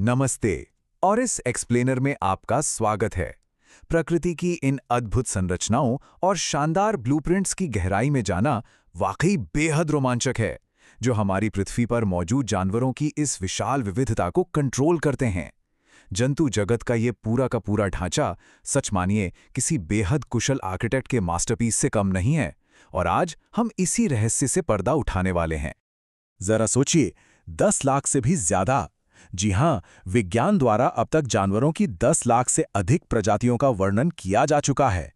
नमस्ते और इस एक्सप्लेनर में आपका स्वागत है। प्रकृति की इन अद्भुत संरचनाओं और शानदार ब्लूप्रिंट्स की गहराई में जाना वाकई बेहद रोमांचक है, जो हमारी पृथ्वी पर मौजूद जानवरों की इस विशाल विविधता को कंट्रोल करते हैं। जंतु जगत का ये पूरा का पूरा ढांचा सच मानिए किसी बेहद कुशल आर्किटेक्ट के मास्टरपीस से कम नहीं है, और आज हम इसी रहस्य से पर्दा उठाने वाले हैं। जरा सोचिए, 10 लाख से भी ज्यादा। जी हां, विज्ञान द्वारा अब तक जानवरों की 10 लाख से अधिक प्रजातियों का वर्णन किया जा चुका है।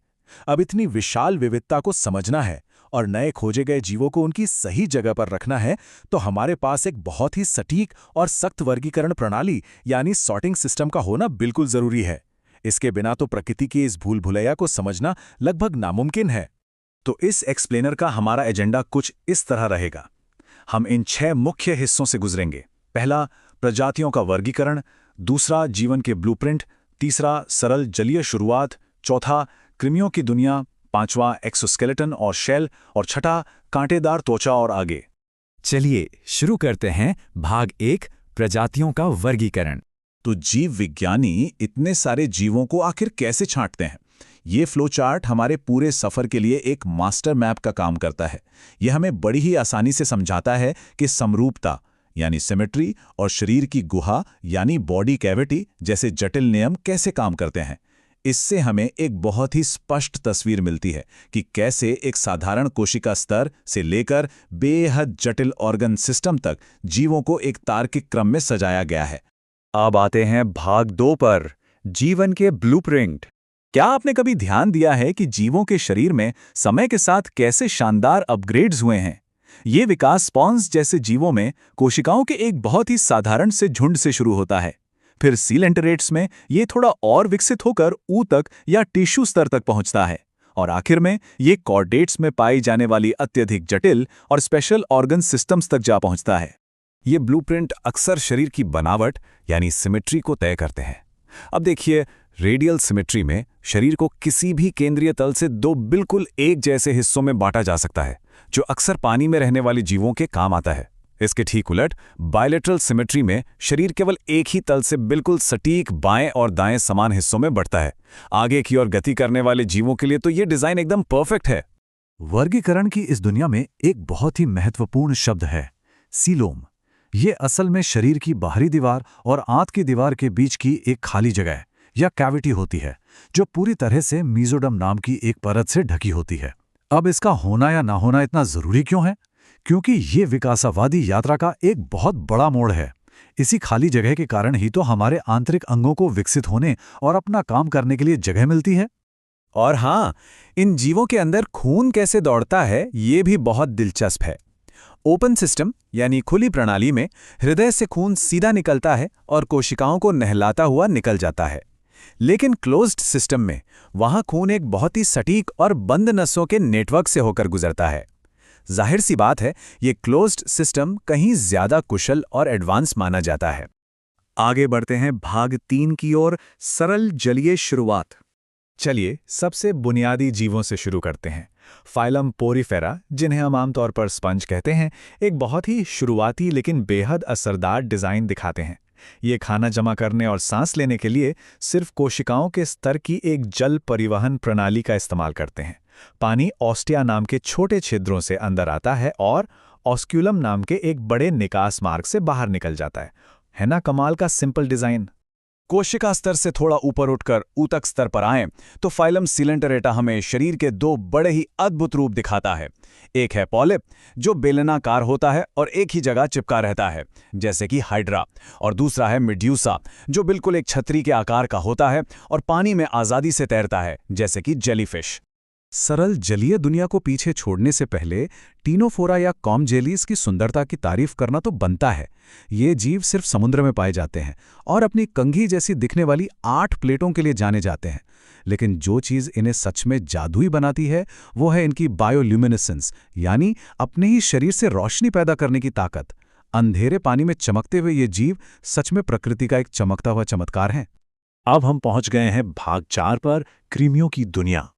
अब इतनी विशाल विविधता को समझना है और नए खोजे गए जीवों को उनकी सही जगह पर रखना है, तो हमारे पास एक बहुत ही सटीक और सख्त वर्गीकरण प्रणाली यानी सॉर्टिंग सिस्टम का होना बिल्कुल जरूरी है। इसके बिना तो प्रकृति की इस भूल भुलैया को समझना लगभग नामुमकिन है। तो इस एक्सप्लेनर का हमारा एजेंडा कुछ इस तरह रहेगा। हम इन 6 मुख्य हिस्सों से गुजरेंगे। पहला, प्रजातियों का वर्गीकरण। दूसरा, जीवन के ब्लूप्रिंट। तीसरा, सरल जलीय शुरुआत। चौथा, कृमियों की दुनिया। पांचवा, एक्सोस्केलेटन और शेल। और छठा, कांटेदार त्वचा और आगे। चलिए शुरू करते हैं भाग 1, प्रजातियों का वर्गीकरण। तो जीव विज्ञानी इतने सारे जीवों को आखिर कैसे छांटते हैं? ये फ्लोचार्ट हमारे पूरे सफर के लिए एक मास्टर मैप का काम करता है। यह हमें बड़ी ही आसानी से समझाता है कि समरूपता यानी सिमेट्री और शरीर की गुहा यानी बॉडी कैविटी जैसे जटिल नियम कैसे काम करते हैं। इससे हमें एक बहुत ही स्पष्ट तस्वीर मिलती है कि कैसे एक साधारण कोशिका स्तर से लेकर बेहद जटिल ऑर्गन सिस्टम तक जीवों को एक तार्किक क्रम में सजाया गया है। अब आते हैं भाग 2 पर, जीवन के ब्लूप्रिंट। क्या आपने कभी ध्यान दिया है कि जीवों के शरीर में समय के साथ कैसे शानदार अपग्रेड्स हुए हैं? ये विकास स्पॉन्ज जैसे जीवों में कोशिकाओं के एक बहुत ही साधारण से झुंड से शुरू होता है। फिर सीलेंटरेट्स में ये थोड़ा और विकसित होकर ऊतक या टिश्यू स्तर तक पहुंचता है, और आखिर में ये कॉर्डेट्स में पाई जाने वाली अत्यधिक जटिल और स्पेशल ऑर्गन सिस्टम्स तक जा पहुंचता है। ये ब्लूप्रिंट अक्सर शरीर की बनावट यानी सिमेट्री को तय करते हैं। अब देखिए, रेडियल सिमेट्री में शरीर को किसी भी केंद्रीय तल से 2 बिल्कुल एक जैसे हिस्सों में बांटा जा सकता है, जो अक्सर पानी में रहने वाले जीवों के काम आता है। इसके ठीक उलट बायलेटरल सिमेट्री में शरीर केवल एक ही तल से बिल्कुल सटीक बाएं और दाएं समान हिस्सों में बढ़ता है। आगे की ओर गति करने वाले जीवों के लिए तो ये डिजाइन एकदम परफेक्ट है। वर्गीकरण की इस दुनिया में एक बहुत ही महत्वपूर्ण शब्द है, सीलोम। ये असल में शरीर की बाहरी दीवार और आंत की दीवार के बीच की एक खाली जगह या कैविटी होती है, जो पूरी तरह से मीजोडर्म नाम की एक परत से ढकी होती है। अब इसका होना या ना होना इतना जरूरी क्यों है? क्योंकि ये विकासवादी यात्रा का एक बहुत बड़ा मोड़ है। इसी खाली जगह के कारण ही तो हमारे आंतरिक अंगों को विकसित होने और अपना काम करने के लिए जगह मिलती है। और हाँ, इन जीवों के अंदर खून कैसे दौड़ता है ये भी बहुत दिलचस्प है। ओपन सिस्टम यानी खुली प्रणाली में हृदय से खून सीधा निकलता है और कोशिकाओं को नहलाता हुआ निकल जाता है। लेकिन क्लोज्ड सिस्टम में वहां खून एक बहुत ही सटीक और बंद नसों के नेटवर्क से होकर गुजरता है। जाहिर सी बात है, ये क्लोज्ड सिस्टम कहीं ज्यादा कुशल और एडवांस माना जाता है। आगे बढ़ते हैं भाग 3 की ओर, सरल जलीय शुरुआत। चलिए सबसे बुनियादी जीवों से शुरू करते हैं। फाइलम पोरीफेरा, जिन्हें हम आमतौर पर स्पंज कहते हैं, एक बहुत ही शुरुआती लेकिन बेहद असरदार डिजाइन दिखाते हैं। ये खाना जमा करने और सांस लेने के लिए सिर्फ कोशिकाओं के स्तर की एक जल परिवहन प्रणाली का इस्तेमाल करते हैं। पानी ऑस्टिया नाम के छोटे छिद्रों से अंदर आता है और ऑस्क्यूलम नाम के एक बड़े निकास मार्ग से बाहर निकल जाता है ना कमाल का सिंपल डिजाइन। कोशिका स्तर से थोड़ा ऊपर उठकर ऊतक स्तर पर आएं तो फाइलम सीलेंटरेटा हमें शरीर के 2 बड़े ही अद्भुत रूप दिखाता है। एक है पॉलिप, जो बेलनाकार होता है और एक ही जगह चिपका रहता है जैसे कि हाइड्रा, और दूसरा है मेड्यूसा, जो बिल्कुल एक छतरी के आकार का होता है और पानी में आज़ादी से तैरता है जैसे कि जेलीफिश। सरल जलीय दुनिया को पीछे छोड़ने से पहले टीनोफोरा या कॉम जेलीज की सुंदरता की तारीफ करना तो बनता है। ये जीव सिर्फ समुद्र में पाए जाते हैं और अपनी कंघी जैसी दिखने वाली 8 प्लेटों के लिए जाने जाते हैं। लेकिन जो चीज़ इन्हें सच में जादुई बनाती है वो है इनकी बायोल्यूमिनेसेंस, यानी अपने ही शरीर से रोशनी पैदा करने की ताकत। अंधेरे पानी में चमकते हुए ये जीव सच में प्रकृति का एक चमकता हुआ चमत्कार है। अब हम पहुंच गए हैं भाग 4 पर, कृमियों की दुनिया।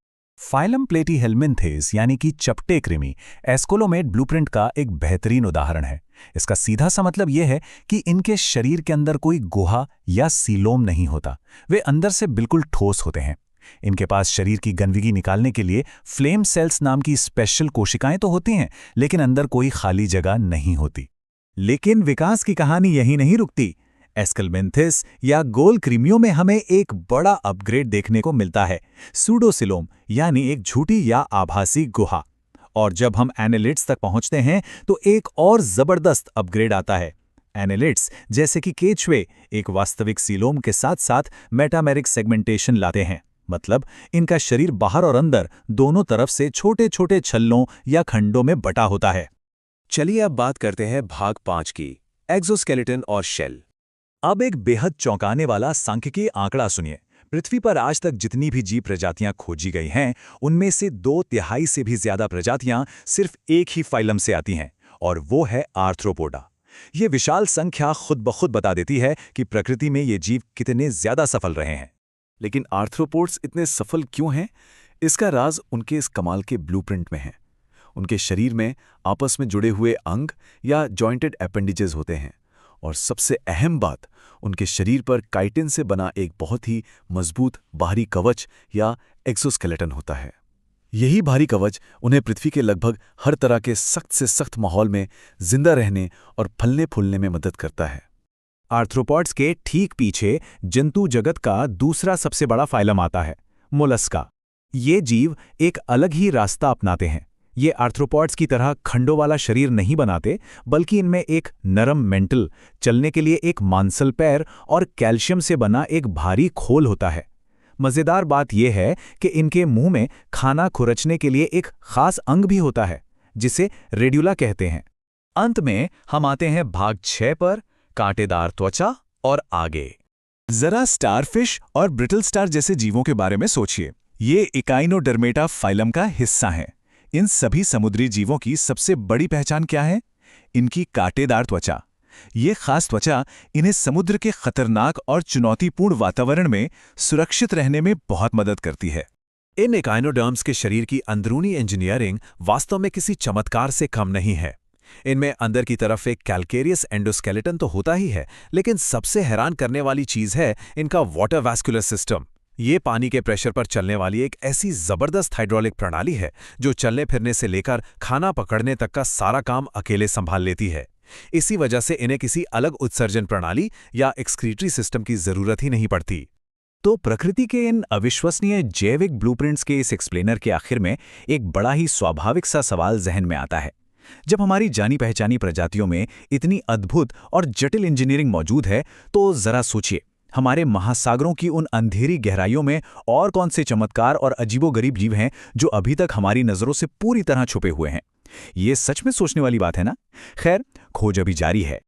फाइलम प्लेटीहेल्मिन्थेस यानी कि चपटे कृमि एस्कोलोमेट ब्लूप्रिंट का एक बेहतरीन उदाहरण है। इसका सीधा सा मतलब यह है कि इनके शरीर के अंदर कोई गुहा या सीलोम नहीं होता, वे अंदर से बिल्कुल ठोस होते हैं। इनके पास शरीर की गंदगी निकालने के लिए फ्लेम सेल्स नाम की स्पेशल कोशिकाएं तो होती हैं, लेकिन अंदर कोई खाली जगह नहीं होती। लेकिन विकास की कहानी यहीं नहीं रुकती। एस्केलमेंथिस या गोल कृमियों में हमें एक बड़ा अपग्रेड देखने को मिलता है, सूडोसिलोम यानी एक झूठी या आभासी गुहा। और जब हम एनालिट्स तक पहुंचते हैं तो एक और जबरदस्त अपग्रेड आता है। एनालिट्स जैसे कि केचवे एक वास्तविक सीलोम के साथ साथ मेटामेरिक सेगमेंटेशन लाते हैं, मतलब इनका शरीर बाहर और अंदर दोनों तरफ से छोटे छोटे छल्लों या खंडों में बटा होता है। चलिए अब बात करते हैं भाग 5 की, एक्सोस्केलेटन और शेल। अब एक बेहद चौंकाने वाला सांख्यिकीय आंकड़ा सुनिए। पृथ्वी पर आज तक जितनी भी जीव प्रजातियां खोजी गई हैं, उनमें से 2/3 से भी ज्यादा प्रजातियां सिर्फ एक ही फाइलम से आती हैं, और वो है आर्थ्रोपोडा। ये विशाल संख्या खुद ब खुद बता देती है कि प्रकृति में ये जीव कितने ज्यादा सफल रहे हैं। लेकिन आर्थ्रोपोड्स इतने सफल क्यों हैं? इसका राज उनके इस कमाल के ब्लूप्रिंट में है। उनके शरीर में आपस में जुड़े हुए अंग या जॉइंटेड एपेंडिजेस होते हैं, और सबसे अहम बात, उनके शरीर पर काइटिन से बना एक बहुत ही मजबूत बाहरी कवच या एक्सोस्केलेटन होता है। यही बाहरी कवच उन्हें पृथ्वी के लगभग हर तरह के सख्त से सख्त माहौल में जिंदा रहने और फलने फूलने में मदद करता है। आर्थ्रोपॉड्स के ठीक पीछे जंतु जगत का दूसरा सबसे बड़ा फाइलम आता है, मोलस्का। ये जीव एक अलग ही रास्ता अपनाते हैं। ये आर्थ्रोपॉड्स की तरह खंडों वाला शरीर नहीं बनाते, बल्कि इनमें एक नरम मेंटल, चलने के लिए एक मांसल पैर और कैल्शियम से बना एक भारी खोल होता है। मजेदार बात यह है कि इनके मुंह में खाना खुरचने के लिए एक खास अंग भी होता है, जिसे रेड्यूला कहते हैं। अंत में हम आते हैं भाग 6 पर, कांटेदार त्वचा और आगे। जरा स्टारफिश और ब्रिटल स्टार जैसे जीवों के बारे में सोचिए। ये इकाइनोडर्मेटा फाइलम का हिस्सा हैं। इन सभी समुद्री जीवों की सबसे बड़ी पहचान क्या है? इनकी कांटेदार त्वचा। ये खास त्वचा इन्हें समुद्र के खतरनाक और चुनौतीपूर्ण वातावरण में सुरक्षित रहने में बहुत मदद करती है। इन इकाइनोडर्म्स के शरीर की अंदरूनी इंजीनियरिंग वास्तव में किसी चमत्कार से कम नहीं है। इनमें अंदर की तरफ एक कैल्केरियस एंडोस्केलेटन तो होता ही है, लेकिन सबसे हैरान करने वाली चीज है इनका वाटर वैस्कुलर सिस्टम। ये पानी के प्रेशर पर चलने वाली एक ऐसी जबरदस्त हाइड्रोलिक प्रणाली है जो चलने फिरने से लेकर खाना पकड़ने तक का सारा काम अकेले संभाल लेती है। इसी वजह से इन्हें किसी अलग उत्सर्जन प्रणाली या एक्सक्रीटरी सिस्टम की जरूरत ही नहीं पड़ती। तो प्रकृति के इन अविश्वसनीय जैविक ब्लूप्रिंट्स के इस एक्सप्लेनर के आखिर में एक बड़ा ही स्वाभाविक सा सवाल जहन में आता है। जब हमारी जानी पहचानी प्रजातियों में इतनी अद्भुत और जटिल इंजीनियरिंग मौजूद है, तो जरा सोचिए, हमारे महासागरों की उन अंधेरी गहराइयों में और कौन से चमत्कार और अजीबोगरीब जीव हैं जो अभी तक हमारी नजरों से पूरी तरह छुपे हुए हैं। ये सच में सोचने वाली बात है ना? खैर, खोज अभी जारी है।